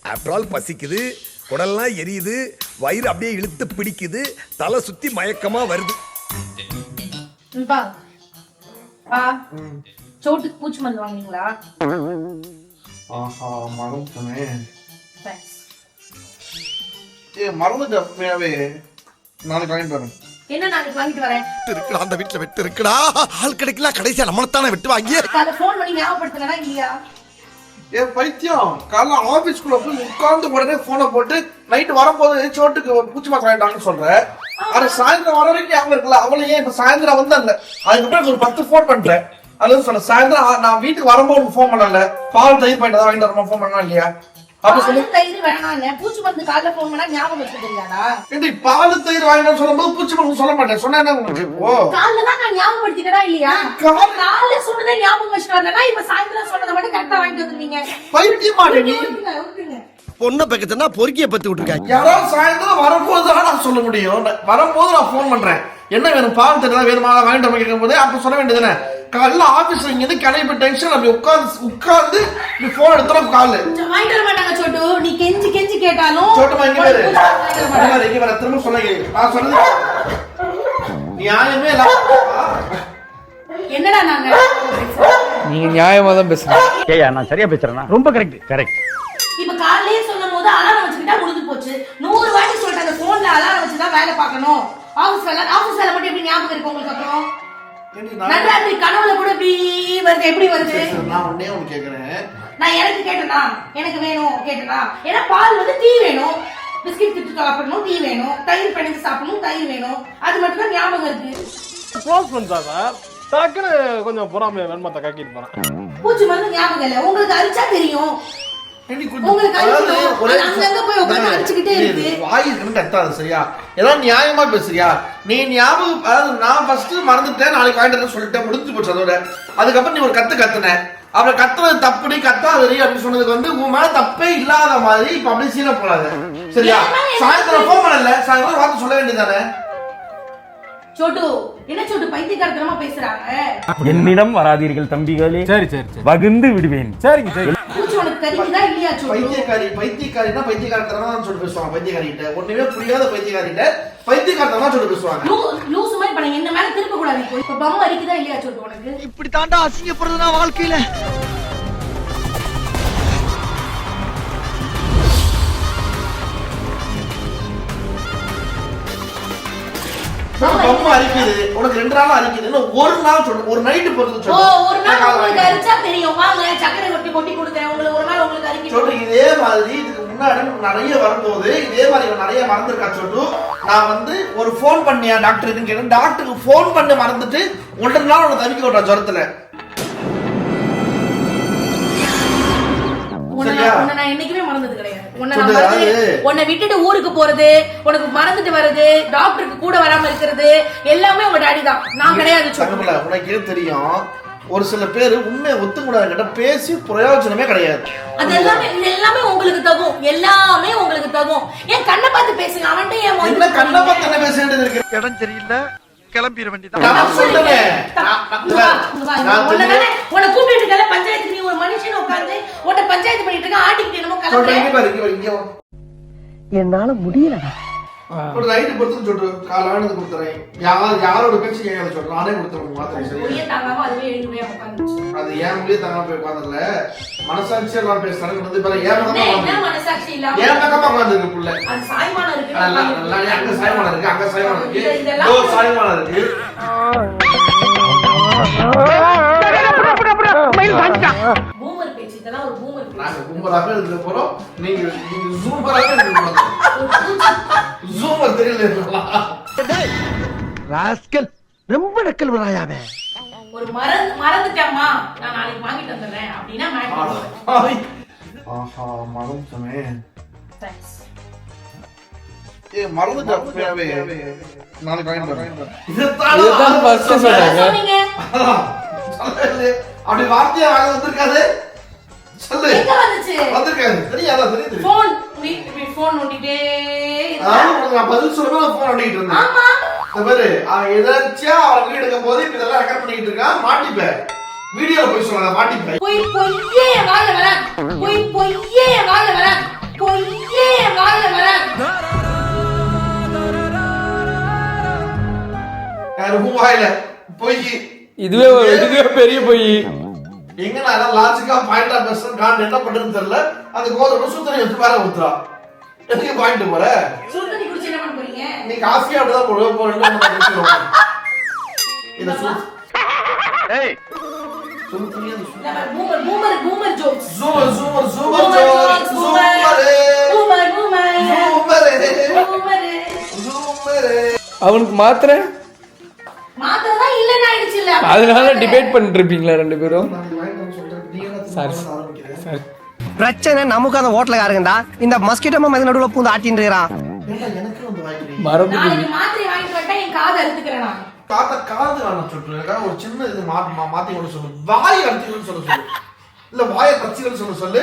After all பசிக்குது, குடல்லாம் எரியுது, வயிறு அப்படியே இழுத்து பிடிக்குது, தலை சுத்தி மயக்கமா வருது. சோட்டுக்கு பூச்சி மருந்து வாங்குனீங்களா? ஆஹா மறந்துட்டனே. மறந்துட்டே நாளைக்கு வாங்கிட்டு வரேன். என்ன நாளைக்கு வாங்கிட்டு வரேன்? இருக்குடா அந்த வீட்டுல வெட்டு இருக்குடா. ஆள் கிடைக்கல, கடைசியா நம்மளத்தானே வெட்டு வாங்கி. காலை போன் பண்ணி ஞாபகப்படுத்தலனா இல்லையா? பைத்தியம், காலைல ஆபீஸ்க்குள்ள போய் உட்கார்ந்து உடனே போனை போட்டு நைட்டு வரும்போது சோட்டுக்கு பூச்சி மாத்திரம் வாங்கிட்டாங்கன்னு சொல்றேன். அது சாயந்தரம் வர வரைக்கும் ஞாபகம் இருக்குல்ல, அவளையே இப்ப சாயந்தரம் வந்தாங்க. அதுக்கப்புறம் ஒரு 10 போன் பண்றேன். அது சொல்ல சாயந்தரம் நான் வீட்டுக்கு வரும்போது போன் பண்ணல, பால் தயிர் பாயிட்டு தான் வாங்கிட்டு வரமா போன் பண்ணா இல்லையா? அப்ப சொல்லி தயிர் வேணாம், பூச்சி மருந்து காலைல போன் பண்ணா ஞாபகம் வச்சுக்கலையாடா? பால் தயிர் வாங்கிட்டு சொல்லும்போது பூச்சி மருந்து சொல்ல மாட்டேன். சொன்னா என்ன உங்களுக்கு? இப்போ காலைல தான் நான் ஞாபகப்படுத்திட்டா இல்லையா? காலைல சொன்னதே ஞாபகம் வச்சுட்டு வரலனா இப்ப சாயந்தரம் சொன்னதை மட்டும் கரெக்டா வாங்கிட்டு வந்துருவீங்க. பைத்தியமா நீ? பொண்ணை பக்கத்துனா பொறுக்கிய பத்து விட்டுருக்காங்க. யாராவது சாயந்தரம் வரும்போது தான் நான் சொல்ல முடியும். வரும்போது நான் போன் பண்றேன், என்ன வேணும் பால் தயிர் வேணுமா வாங்கிட்டு வர கேட்கும் போது அப்ப சொல்ல வேண்டியதுதானே. காலைல ஆபீஸ்ல இங்க கிளம்பி டென்ஷன் அப்படி உட்கார்ந்து நீ போன் எடுத்துறோம் காலு வாங்கிட்டு வர மாட்டாங்க சோட்டு. நீ கெஞ்சி கெஞ்சி கேட்டாலும் சோட்டுமா இங்க பாரு, இங்க வர திரும்ப சொல்லுங்க. நான் சொன்னது நியாயமே இல்ல. என்னடா நாங்க நீங்க நியாயமா தான் பேசுறீங்க. ஏயா நான் சரியா பேசுறேனா? ரொம்ப கரெக்ட். இப்ப காலையிலே சொல்லும் போது அலாரம் வச்சுக்கிட்டா முடிஞ்சு போச்சு. 100 வாட்டி சொல்லிட்டாங்க போன்ல அலாரம் வச்சுதான் வேலை பார்க்கணும். ஆபீஸ் வேலை மட்டும் எப்படி ஞாபகம் இருக்கு உங்களுக்கு? அப்புறம் நடுராத்திரி கனவுல கூட இப்படி வருது, எப்படி வருது? நான் ஒண்ணே ஒண்ணு கேக்குறேன். நான் எனக்கு கேட்டனா, எனக்கு வேணும் கேட்டனா. ஏன்னா பால் வந்து டீ வேணும், பிஸ்கட் திட்டு சாப்பிடணும், டீ வேணும், தயிர் பிணைஞ்சு சாப்பிடணும், தயிர் வேணும். அது மட்டும் தான் ஞாபகம் இருக்கு. க்ளோஸ் பண்ணா சார் டக்குன்னு கொஞ்சம் பொறாமையை வெண்மத்தை கக்கிட்டு போறேன். பூச்சி மருந்து ஞாபகம் இல்ல, உங்களுக்கு அரிச்சா தெரியும். சரியா ஏதாவது நியாயமா பேசுறியா நீ? ஞாபகம் அதாவது நான் ஃபர்ஸ்ட் மறந்துட்டேன், நாளைக்கு வாங்கிட்டு சொல்லிட்டேன், முடிஞ்சு போச்சு அதோட. அதுக்கப்புறம் நீ ஒரு கத்துன, அப்புறம் கத்துறது தப்புடி கத்தாதடி அப்படின்னு சொன்னதுக்கு வந்து உன் மேல தப்பே இல்லாத மாதிரி இப்ப அப்படியே சீன போடாது. சரியா? சாயந்தரம் போன் பண்ணல, சாயந்தரம் வார்த்தை சொல்ல வேண்டியதானே. சோட்டு என்ன சோட்டு பைத்தியக்காரத்தனமா பேசுறாங்க? என்னிடம் வராதீர்கள் தம்பிகளே. சரி வகுந்து விடுவேன். சரிங்க சரி. பூச்சி உனக்கு தெரியுதா இல்லையா சோட்டு? பைத்தியக்காரினா பைத்தியக்காரத்தனமா தான் சொல்லி பேசுவாங்க. பைத்தியக்காரிட்ட ஒண்ணுமே புரியாத பைத்தியக்காரிட்ட பைத்தியக்காரத்தனமா சொல்லி பேசுவாங்க. லூசு மாதிரி பண்ண என்ன மேல திருப்ப கூடாது. இப்ப பம் அடிக்குதா இல்லையா சோட்டு உனக்கு? இப்படி தாண்டா அசிங்கப்படுறதுனா வாழ்க்கையில. உனக்கு 2 நாள் அரிக்குது, ஒரு நாள் சொல்லு, ஒரு நைட்டு பொறுத்து சொல்லு. ஒரு நாள் உங்களுக்கு அரிச்சா தெரியும், வாங்க சக்கரை கொட்டி கொடுத்தேன் உங்களுக்கு. ஒரு நாள் உங்களுக்கு அரிக்குது சொல்லு. இதே மாதிரி இதுக்கு முன்னாடி நிறைய வரும்போது இதே மாதிரி நிறைய மறந்துருக்கா சொல்லு. நான் வந்து ஒரு போன் பண்ணியா டாக்டருக்கு கேட்டேன், டாக்டருக்கு போன் பண்ணி மறந்துட்டு 1 நாள் உனக்கு தவிக்க விட்டா ஜுரத்துல. நான் என்னைக்குமே மறந்தது கிடையாது. உன்னை விட்டுட்டு ஊருக்கு போறது, உனக்கு மறந்துட்டு வர்றது, டாக்டருக்கு கூட வராம இருக்கிறது எல்லாமே உங்க டாடி தான், நான் கிடையாது. உனக்கே தெரியும், ஒரு சில பேர் உண்மையை ஒத்துக்கூடாது பேசி பிரயோஜனமே கிடையாது. அது எல்லாமே உங்களுக்கு தகும், எல்லாமே உங்களுக்கு தகும். ஏன் கண்ணை பார்த்து பேசுங்க, அவன்கிட்ட ஏன் என்ன கண்ணை பார்த்து என்ன பேச வேண்டியது இருக்கு? இடம் தெரியல, கிளம்பிட வேண்டியதான். உன்னை கூப்பிட்டு இருக்கல பஞ்சாயத்து, நீ ஒரு மனுஷன் உட்கார்ந்து உன்னை பஞ்சாயத்து பண்ணிட்டு இருக்க, ஆட்டிக்கிட்டு என்னமோ கிளம்பு. என்னால முடியலடா. ஒரு நைட்டு பொறுத்து சொல்லிட்டு காலானது கொடுத்துறேன். யாரோட பேச்சு கேட்கல சொல்றேன், நானே கொடுத்துறேன் மாத்திரை. சரி தாங்காம அதுவே எழுதிவே உட்கார்ந்துச்சு. அது ஏன் முடியே தாங்க போய் உட்கார்ந்தல, மனசாட்சி எல்லாம் பேசுறாங்க. வந்து பாரு ஏன் என்ன மனசாட்சி இல்லாம ஏன் பக்கமா உட்கார்ந்திருக்கு புள்ள. அது சாய்மானம் இருக்கு. அங்க சாய்மானம் இருக்கு, அங்க சாய்மானம் இருக்கு, ஓ சாய்மானம் இருக்கு. பூமர் பேச்சு, இதெல்லாம் ஒரு பூமர் பேச்சு. நாங்க பூமராக இருக்க போறோம், நீங்க ஜூமராக இருக்க போறோம். ஜூமர் தெரியல ராஸ்கல், ரொம்ப நக்கல் வராயாவே. ஒரு மறந்துட்டேம்மா, நான் நாளைக்கு வாங்கிட்டு வந்துடுறேன் அப்படின்னா மேட்ச். ஆஹா மறந்துட்டமே. தேங்க்ஸ். மறந்துட்டே நாளைக்கு வாங்கிட்டு வரேன். இதுதான் ஃபர்ஸ்ட் சொன்னாங்க. அப்படி வார்த்தையா வாங்க வந்திருக்காது. சொல்லு எங்க வந்துச்சு? வந்திருக்காது தெரியாதா? தெரியுது. ஃபோன் நோண்டிட்டே நான் பதில் சொல்லும்போது நான் போன் நோண்டிட்டு இருந்தேன். ஆமா இந்த பாரு, அவன் எதாச்சியா அவன் வீடு எடுக்கும் போது இப்ப இதெல்லாம் ரெக்கார்ட் பண்ணிட்டு இருக்கான். மாட்டிப்பேன், வீடியோல போய் சொல்லாத, மாட்டிப்பேன். பொய்யே வாயில வராது. ரூபாயில பொய். இதுவே பெரிய பொய். எங்க நான் லாஜிக்கா பாயிண்டா பேசுறேன், காண்ட் என்ன பண்றதுன்னு தெரியல. அந்த கோதரை சுத்தனை வச்சு மேல ஊத்துறா. எனக்கு பாயிண்ட் போற. சுடுதண்ணி குடிச்சு என்ன பண்ண போறீங்க? நீ காஃபி அப்படிதான் போடுவோம். இத ஏய் பூமர் ஜோக்ஸ். அவனுக்கு மாத்திரை மாத்திரதான் இல்லன்னு ஆயிடுச்சு இல்ல. அதனால டிபேட் பண்ணிட்டு இருப்பீங்களா ரெண்டு பேரும்? Sorry sorry. பிரச்சனை நமக்கு அந்த ஹோட்டலுக்காரங்கடா. இந்த மஸ்கிட்டோ மத நடுவுல பூந்து ஆட்டின்னு இருக்கிறான். மறந்து நாளைக்கு மாத்திரை வாங்கிட்டு வந்தா என் காதை அறுத்துக்கிறேன் நான். காது வேணாம் சொல்றேன். ஒரு சின்ன இது மாத்தி கொண்டு சொல்லு. வாய் அறுத்துக்கணும்னு சொல்லு. இல்ல வாயை தச்சுக்கணும்னு சொல்லு.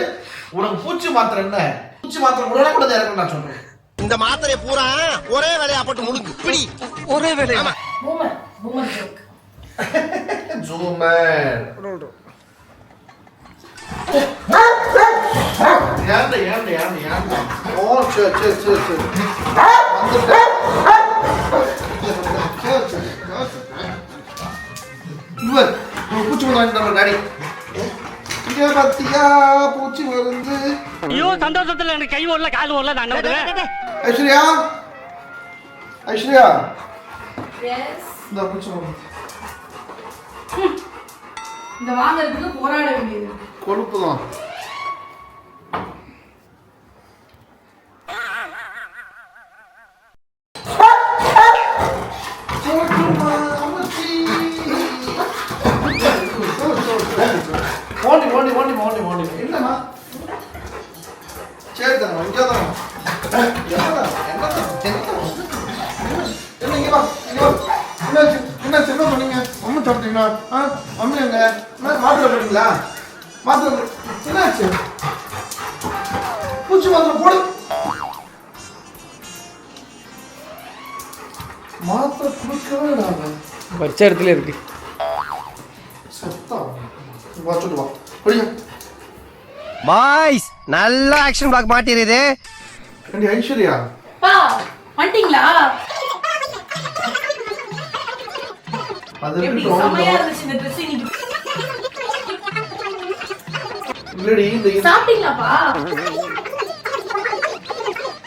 உனக்கு பூச்சி மாத்திரை என்ன? பூச்சி மாத்திரை உடனே கூட இறக்கணும் நான் சொல்றேன். இந்த மாத்திரையை பூரா ஒரே வேலையா போட்டு முழுங்கு. பிடி ஒரே வேலையா. Boomer joke. ஜூமர். ஏன்டா. ஓ சரி. வந்துட்டேன். இவர் பூச்சி மருந்து வாங்கிட்டு டாடி. இங்க பாத்தியா பூச்சி மருந்து. ஐயோ சந்தோஷத்துல எனக்கு கை ஓடல கால் ஓடல நான் நம்புறேன். ஐஸ்வர்யா எஸ். இந்த பூச்சி மருந்து இந்த வாங்குறதுக்கு போராட வேண்டியது. கொழுப்பு தான். மோண்டி என்னன்னா சரி தானே இங்கே தான் என்ன பண்ணீங்க? அம்மா சாப்பிட்டீங்களா? அம்மி எங்க மாத்திரை போட்டீங்களா? மாத்திரை என்னாச்சு? பூச்சி மாத்திரை போடு. மாத்திரை கொடுக்கவே நாங்க வச்ச இடத்துல இருக்கு. சத்தம் வச்சுட்டு வா. புரியா பாய்ஸ் நல்ல ஆக்ஷன் பிளாக் மாட்டிருது. ஐஸ்வர்யா பா வந்துட்டீங்களா? அது எப்படி சமையா இருந்துச்சு இந்த Dress இன்னைக்கு? இல்லடி இந்த சாப்பிட்டீங்களாப்பா?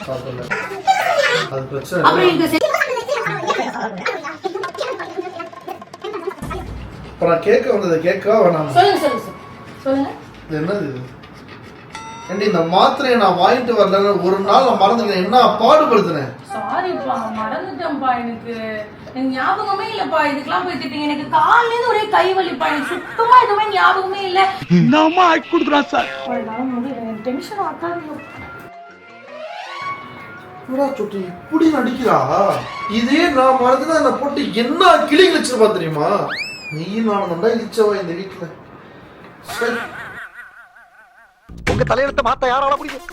சாப்பிடல. அது பிரச்சனை. அப்புறம் இந்த அப்புறம் கேட்க வந்தது கேட்கவா வேணாம்? சொல்லுங்க. இது என்னது இது? ஏண்டி இந்த மாத்திரையை நான் வாங்கிட்டு வரலன்னு ஒரு நாள் நான் மறந்துட்டேன். என்ன பாடுபடுத்தினேன்? சாரிப்பா மறந்துட்டேன்ப்பா. எனக்கு ஞாபகமே இல்லப்பா. இதுக்கெல்லாம் போய் திட்டீங்க. எனக்கு காலையில இருந்து ஒரே கை வலிப்பா. எனக்கு சுத்தமா எதுவுமே ஞாபகமே இல்ல. என்னமா ஆக்கி கொடுக்குறா சார். டென்ஷன் ஆக்காதீங்க. இப்படி நடிக்கிறா? இதே நான் மறந்துதான் என்ன போட்டு என்ன கிளி கிழிச்சிருப்பா தெரியுமா? நீ நானும் தான் இழிச்சவா இந்த வீட்டுல. உங்க தலையெழுத்த மாத்த யாரால முடியும்?